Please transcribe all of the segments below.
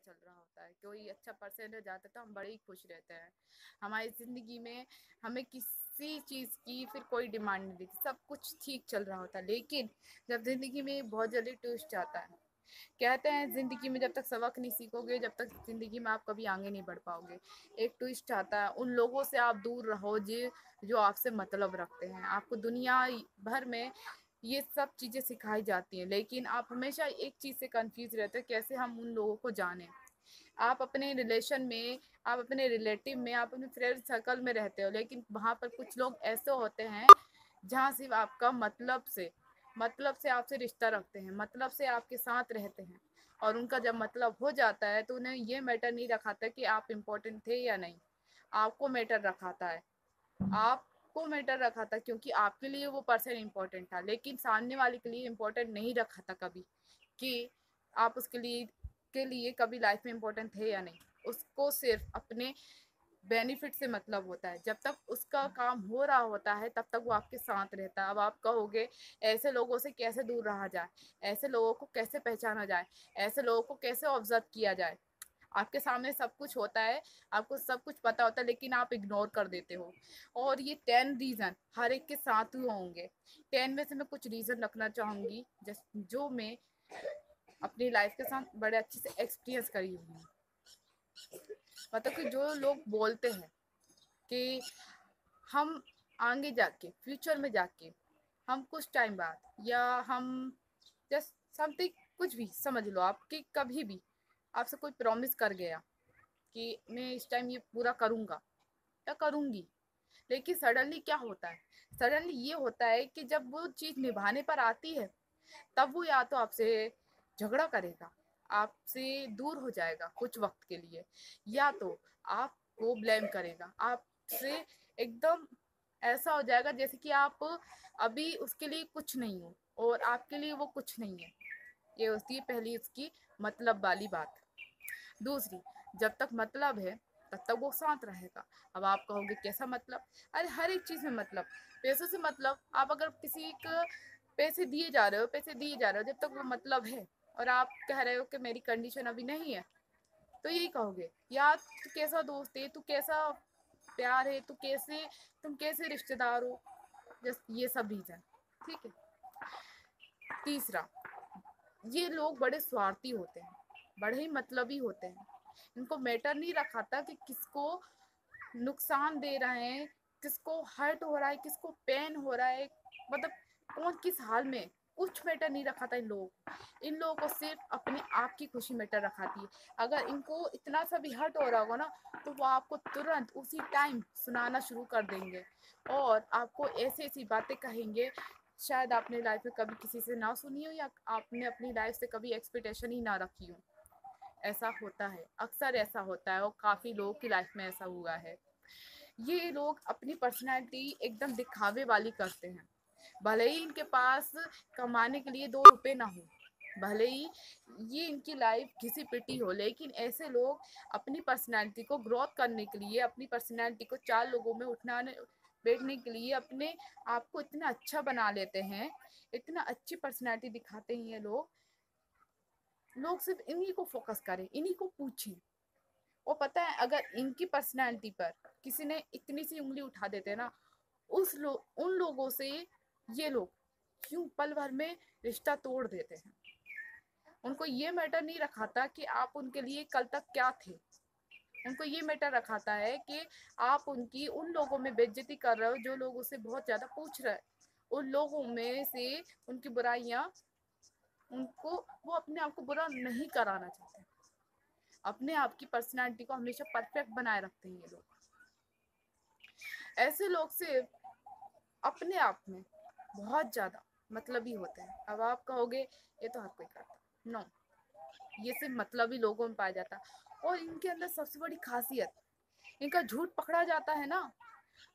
चल रहा होता है, कोई अच्छा परसेंटेज आता है तो हम बड़े ही खुश रहते हैं। हमारी ज़िंदगी में हमें किसी चीज़ की फिर कोई डिमांड नहीं रहती, सब कुछ ठीक चल रहा होता है। लेकिन जब ज़िंदगी में बहुत जल्दी ट्विस्ट आता है, कहते हैं ज़िंदगी में जब तक सबक नहीं सीखोगे, जब तक ज़िंदगी में आप कभी आगे नहीं बढ़ पाओगे। एक ट्विस्ट आता है, उन लोगों से आप दूर रहो जो आपसे मतलब रखते हैं। आपको दुनिया भर में ये सब चीज़ें सिखाई जाती हैं, लेकिन आप हमेशा एक चीज़ से कंफ्यूज रहते हैं, कैसे हम उन लोगों को जानें। आप अपने रिलेशन में, आप अपने रिलेटिव में, आप अपने फ्रेंड सर्कल में रहते हो, लेकिन वहाँ पर कुछ लोग ऐसे होते हैं जहाँ सिर्फ आपका मतलब से आपसे रिश्ता रखते हैं, मतलब से आपके साथ रहते हैं। और उनका जब मतलब हो जाता है तो उन्हें ये मैटर नहीं रखाता कि आप इम्पोर्टेंट थे या नहीं। आपको मैटर रखाता है, आपको मैटर रखा था, क्योंकि आपके लिए वो पर्सन इम्पोर्टेंट था, लेकिन सामने वाले के लिए इम्पोर्टेंट नहीं रखा था कभी, कि आप उसके लिए कभी लाइफ में इम्पोर्टेंट थे या नहीं। उसको सिर्फ अपने बेनिफिट से मतलब होता है। जब तक उसका काम हो रहा होता है तब तक वो आपके साथ रहता है। अब आप कहोगे ऐसे लोगों से कैसे दूर रहा जाए, ऐसे लोगों को कैसे पहचाना जाए, ऐसे लोगों को कैसे ऑब्जर्व किया जाए। आपके सामने सब कुछ होता है, आपको सब कुछ पता होता है, लेकिन आप इग्नोर कर देते हो। और ये 10 रीज़न हर एक के साथ ही होंगे। 10 में से मैं कुछ रीज़न रखना चाहूँगी जो मैं अपनी लाइफ के साथ बड़े अच्छे से एक्सपीरियंस करी हुई हूँ। मतलब कि जो लोग बोलते हैं कि हम आगे जाके, फ्यूचर में जाके, हम कुछ टाइम बाद, या हम जस्ट समथिंग, कुछ भी समझ लो आप, कि कभी भी आपसे कोई प्रॉमिस कर गया कि मैं इस टाइम ये पूरा करूँगा या करूँगी, लेकिन सडनली क्या होता है, सडनली ये होता है कि जब वो चीज़ निभाने पर आती है, तब वो या तो आपसे झगड़ा करेगा, आपसे दूर हो जाएगा कुछ वक्त के लिए, या तो आपको ब्लेम करेगा, आपसे एकदम ऐसा हो जाएगा जैसे कि आप अभी उसके लिए कुछ नहीं हो और आपके लिए वो कुछ नहीं है। ये होती है पहली उसकी मतलब वाली बात। दूसरी, जब तक मतलब है तब तक वो साथ रहेगा। अब आप कहोगे कैसा मतलब? अरे हर एक चीज़ में मतलब, पैसों से मतलब, आप अगर किसी को पैसे दिए जा रहे हो, पैसे दिए जा रहे हो, जब तक वो मतलब है और आप कह रहे हो कि मेरी कंडीशन अभी नहीं है, तो यही कहोगे यार तू कैसा दोस्त है, तू कैसा प्यार है, तुम कैसे रिश्तेदार हो, जस्ट ये सब रीज़न। ठीक है। तीसरा, ये लोग बड़े स्वार्थी होते हैं, बड़े ही मतलबी होते हैं। इनको मैटर नहीं रखाता कि किसको नुकसान दे रहे हैं, किसको हर्ट हो रहा है, किसको पेन हो रहा है, मतलब कौन किस हाल में, कुछ मैटर नहीं रखाता इन लोगों को। इन लोगों को सिर्फ अपने आप की खुशी मैटर रखाती है। अगर इनको इतना सा भी हर्ट हो रहा होगा ना, तो वो आपको तुरंत उसी टाइम सुनाना शुरू कर देंगे और आपको ऐसी ऐसी बातें कहेंगे, शायद आपने लाइफ में कभी किसी से ना सुनी हो, या आपने अपनी लाइफ से कभी एक्सपेक्टेशन ही ना रखी हो। ऐसा होता है, अक्सर ऐसा होता है, और काफ़ी लोगों की लाइफ में ऐसा हुआ है। ये लोग अपनी पर्सनैलिटी एकदम दिखावे वाली करते हैं, भले ही इनके पास कमाने के लिए 2 रुपए ना हो, भले ही ये इनकी लाइफ घिसी पिटी हो, लेकिन ऐसे लोग अपनी पर्सनैलिटी को ग्रोथ करने के लिए, अपनी पर्सनैलिटी को 4 लोगों में उठने बैठने के लिए अपने आप को इतना अच्छा बना लेते हैं, इतना अच्छी पर्सनैलिटी दिखाते हैं ये लोग सिर्फ इन्हीं को फोकस करें, इन्हीं को पूछें। और पता है, अगर इनकी पर्सनैलिटी पर किसी ने इतनी सी उंगली उठा देते ना, उन लोगों से ये लोग क्यों पल भर में रिश्ता तोड़ देते हैं। उनको ये मैटर नहीं रखाता कि आप उनके लिए कल तक क्या थे। उनको ये मैटर रखाता है कि आप उनकी उन लोगों में बेइज्जती कर रहे हो जो लोग उससे बहुत ज्यादा पूछ रहे हैं, उन लोगों में से उनकी बुराइयां, उनको वो अपने आप को बुरा नहीं कराना चाहते, अपने आप की पर्सनालिटी को हमेशा परफेक्ट बनाए रखते हैं ये लोग। ऐसे लोग सिर्फ अपने आप में बहुत ज़्यादा मतलबी होते हैं। अब आप कहोगे ये तो हर कोई करता है, नो, ये सिर्फ मतलबी लोगों में पाया जाता है। और इनके अंदर सबसे बड़ी खासियत, इनका झूठ पकड़ा जाता है ना,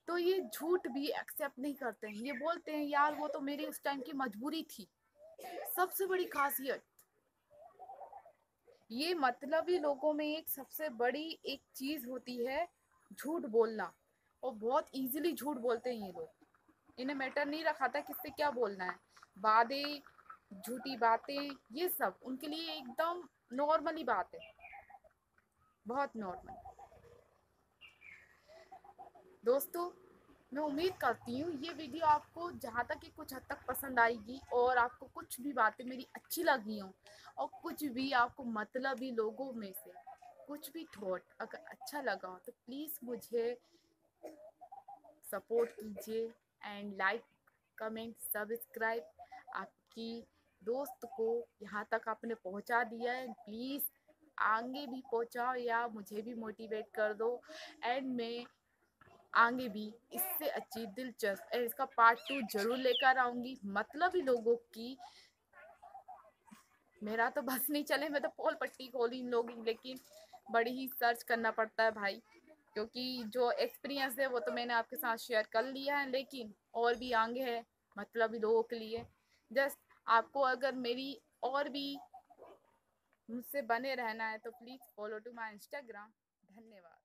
तो ये झूठ भी एक्सेप्ट नहीं करते हैं। ये बोलते हैं यार वो तो मेरी उस टाइम की मजबूरी थी। सबसे बड़ी खासियत, ये मतलबी लोगों में एक सबसे बड़ी एक चीज होती है, झूठ बोलना। और बहुत इजीली झूठ बोलते हैं ये लोग, इन्हें मैटर नहीं रखा था किससे क्या बोलना है। वादे, झूठी बातें, ये सब उनके लिए एकदम नॉर्मली बात है। बहुत नॉर्मल। दोस्तों, मैं उम्मीद करती हूँ ये वीडियो आपको जहाँ तक कि कुछ हद तक पसंद आएगी, और आपको कुछ भी बातें मेरी अच्छी लगी हों, और कुछ भी आपको मतलबी लोगों में से कुछ भी थॉट अगर अच्छा लगा हो तो प्लीज़ मुझे सपोर्ट कीजिए, एंड लाइक, कमेंट, सब्सक्राइब। आपकी दोस्त को यहाँ तक आपने पहुँचा दिया है, प्लीज़ आगे भी पहुँचाओ या मुझे भी मोटिवेट कर दो। एंड मैं आगे भी इससे अच्छी दिलचस्प इसका पार्ट 2 ज़रूर लेकर आऊँगी। मतलबी लोगों की मेरा तो बस नहीं चले, मैं तो पोल पट्टी खोली इन लोगों की, लेकिन बड़ी ही सर्च करना पड़ता है भाई, क्योंकि जो एक्सपीरियंस है वो तो मैंने आपके साथ शेयर कर लिया है, लेकिन और भी आगे है मतलबी लोगों के लिए। जस्ट आपको अगर मेरी और भी मुझसे बने रहना है तो please follow to my Instagram. धन्यवाद।